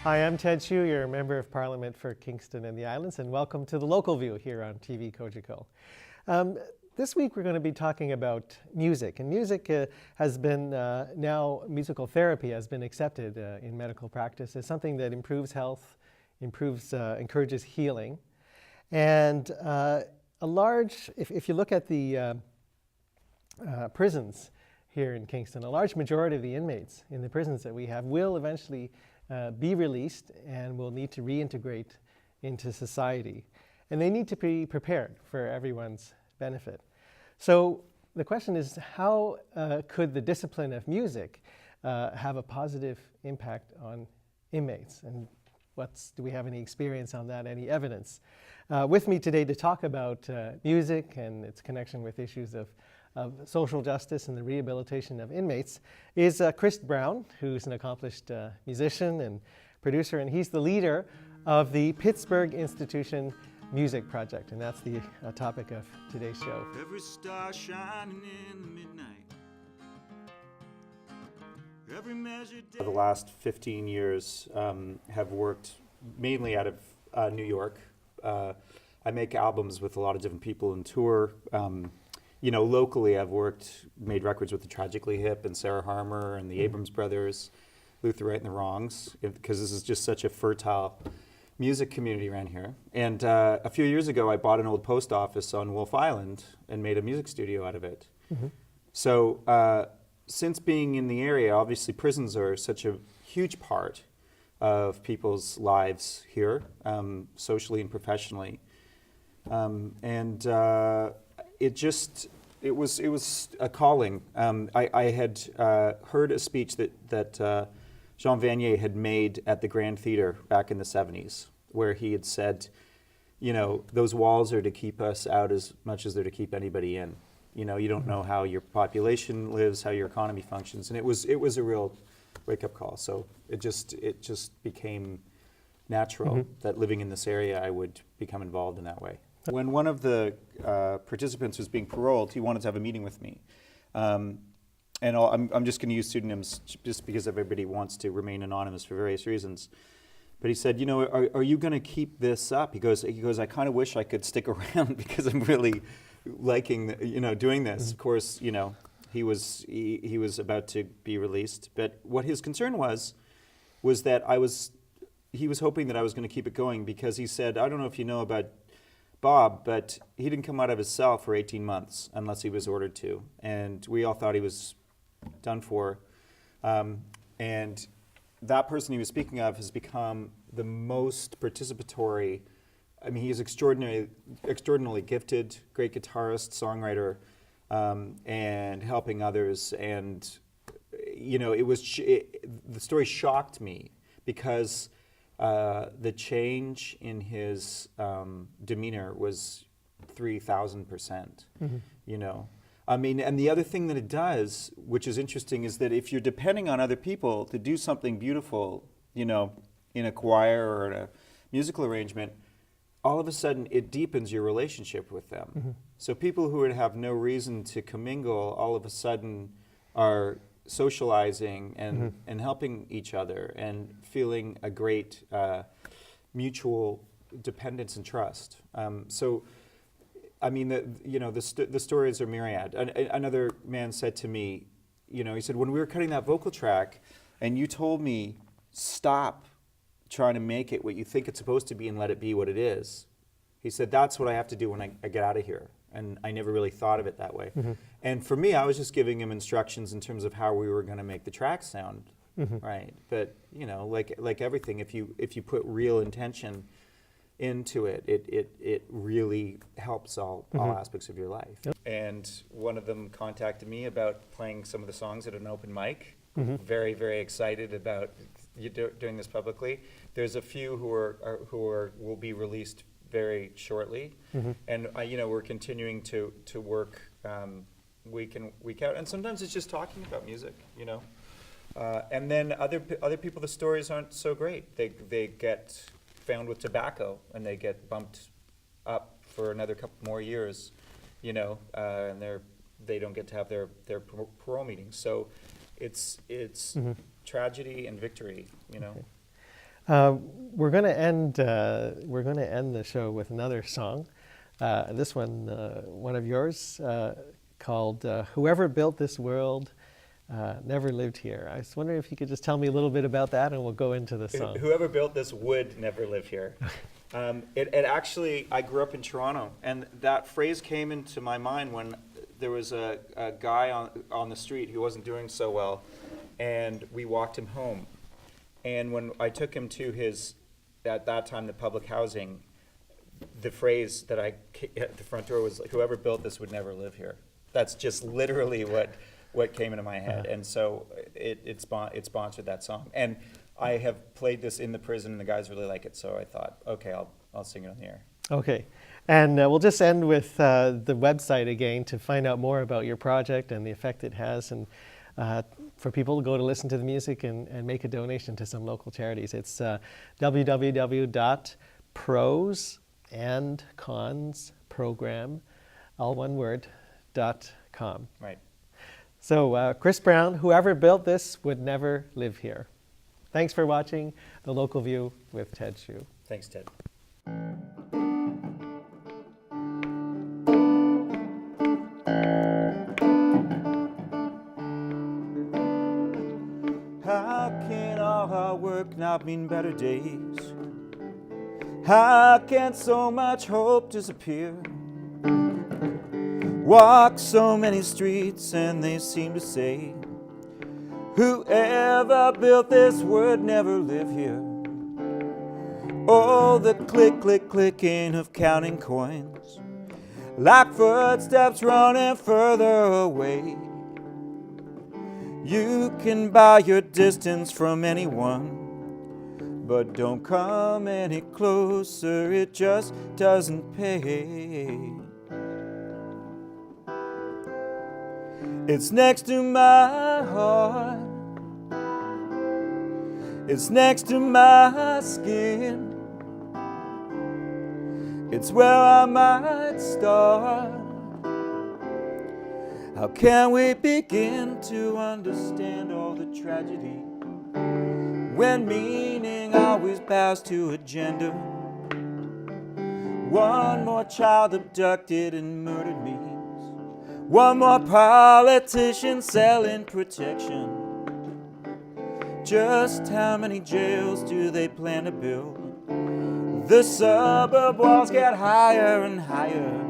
Hi, I'm Ted Chu, your Member of Parliament for Kingston and the Islands, and welcome to the Local View here on TV Cogeco. This week we're going to be talking about music, and music has been, now musical therapy has been accepted in medical practice as something that improves health, encourages healing. And if you look at the prisons here in Kingston, a large majority of the inmates in the prisons that we have will eventually be released and will need to reintegrate into society. And they need to be prepared for everyone's benefit. So the question is, how could the discipline of music have a positive impact on inmates? And do we have any experience on that, any evidence? With me today to talk about music and its connection with issues of social justice and the rehabilitation of inmates is Chris Brown, who's an accomplished musician and producer, and he's the leader of the Pittsburgh Institution Music Project, and that's the topic of today's show. Every star shining in the midnight. Every measured day. The last 15 years have worked mainly out of New York. I make albums with a lot of different people and tour. Locally I've made records with the Tragically Hip and Sarah Harmer and the Abrams Brothers, Luther Right and the Wrongs, because this is just such a fertile music community around here. And a few years ago I bought an old post office on Wolf Island and made a music studio out of it. Mm-hmm. So since being in the area, obviously prisons are such a huge part of people's lives here, socially and professionally. It was a calling. I had heard a speech that Jean Vanier had made at the Grand Theatre back in the 70s, where he had said, those walls are to keep us out as much as they're to keep anybody in. You don't know how your population lives, how your economy functions, and it was a real wake-up call. So it just became natural that living in this area, I would become involved in that way. When one of the participants was being paroled, he wanted to have a meeting with me. I'm just going to use pseudonyms just because everybody wants to remain anonymous for various reasons. But he said, are you going to keep this up? He goes, I kind of wish I could stick around because I'm really liking, doing this. Of course, he was about to be released. But what his concern was that he was hoping that I was going to keep it going, because he said, I don't know if you know about Bob, but he didn't come out of his cell for 18 months unless he was ordered to. And we all thought he was done for. And that person he was speaking of has become the most participatory. I mean, he's extraordinarily gifted, great guitarist, songwriter, and helping others. And, the story shocked me because the change in his demeanor was 3,000%, I mean, and the other thing that it does, which is interesting, is that if you're depending on other people to do something beautiful, in a choir or in a musical arrangement, all of a sudden it deepens your relationship with them. Mm-hmm. So people who would have no reason to commingle all of a sudden are socializing and helping each other and feeling a great mutual dependence and trust. I mean, the stories are myriad. Another man said to me, he said, when we were cutting that vocal track and you told me, stop trying to make it what you think it's supposed to be and let it be what it is. He said, that's what I have to do when I get out of here. And I never really thought of it that way. Mm-hmm. And for me, I was just giving him instructions in terms of how we were going to make the track sound, right? But, like everything, if you put real intention into it, it really helps all aspects of your life. Yep. And one of them contacted me about playing some of the songs at an open mic. Mm-hmm. Very, very excited about doing this publicly. There's a few who will be released very shortly, and we're continuing to work week in, week out. And sometimes it's just talking about music, and then other people, the stories aren't so great. They get found with tobacco and they get bumped up for another couple more years, and they don't get to have their parole meetings. So it's tragedy and victory, Okay. We're going to end. We're going to end the show with another song. This one of yours, called "Whoever Built This World Never Lived Here." I was wondering if you could just tell me a little bit about that, and we'll go into the song. Whoever built this would never live here. It actually, I grew up in Toronto, and that phrase came into my mind when there was a guy on the street who wasn't doing so well, and we walked him home. And when I took him to his, at that time, the public housing, the phrase that at the front door was, "Whoever built this would never live here." That's just literally what came into my head. And so it sponsored that song. And I have played this in the prison, and the guys really like it, so I thought, okay, I'll sing it on the air. Okay. And we'll just end with the website again to find out more about your project and the effect it has, and for people to go to listen to the music and make a donation to some local charities. It's www.prosandconsprogram, all one word, .com. Right. So Chris Brown, "Whoever Built This Would Never Live Here." Thanks for watching The Local View with Ted Hsu. Thanks, Ted. How can all our work not mean better days? How can so much hope disappear? Walk so many streets and they seem to say, "Whoever built this would never live here." Oh, the clicking of counting coins, like footsteps running further away. You can buy your distance from anyone, but don't come any closer, it just doesn't pay. It's next to my heart, it's next to my skin, it's where I might start. How can we begin to understand all the tragedy when meaning always bows to a gender? One more child abducted and murdered means one more politician selling protection. Just how many jails do they plan to build? The suburb walls get higher and higher.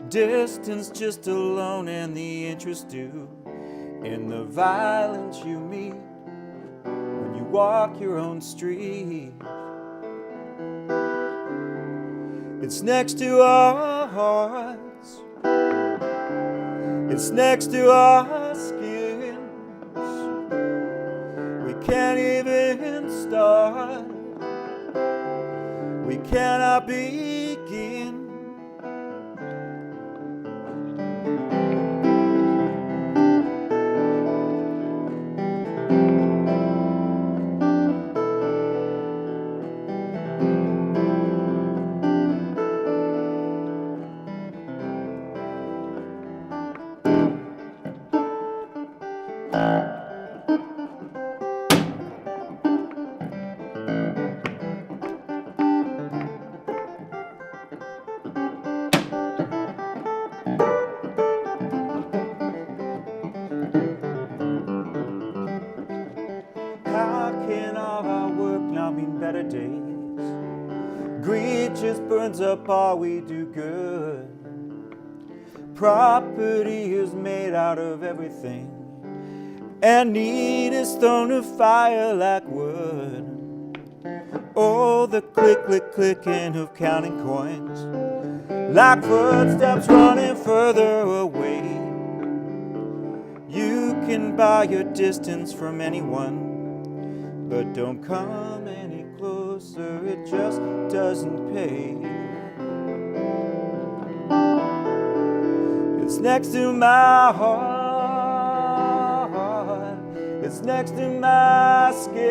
Distance just alone and the interest due in the violence you meet when you walk your own street. It's next to our hearts, it's next to our skins. We can't even start, we cannot begin. How can all our work not mean better days? Greed just burns up all we do good. Property is made out of everything, and need is thrown to fire like wood. Oh, the clicking of counting coins, like footsteps running further away. You can buy your distance from anyone, but don't come any closer, it just doesn't pay. It's next to my heart, it's next to my skin,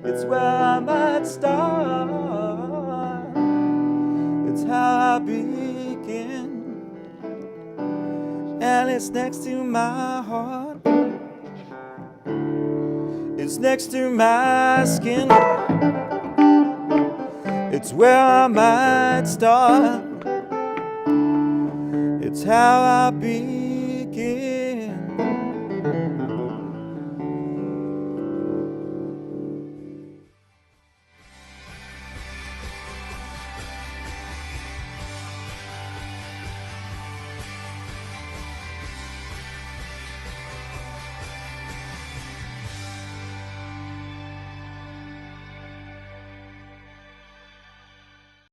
it's where I might start, it's how I begin. And it's next to my heart, it's is next to my skin. It's where I might start. It's how I begin.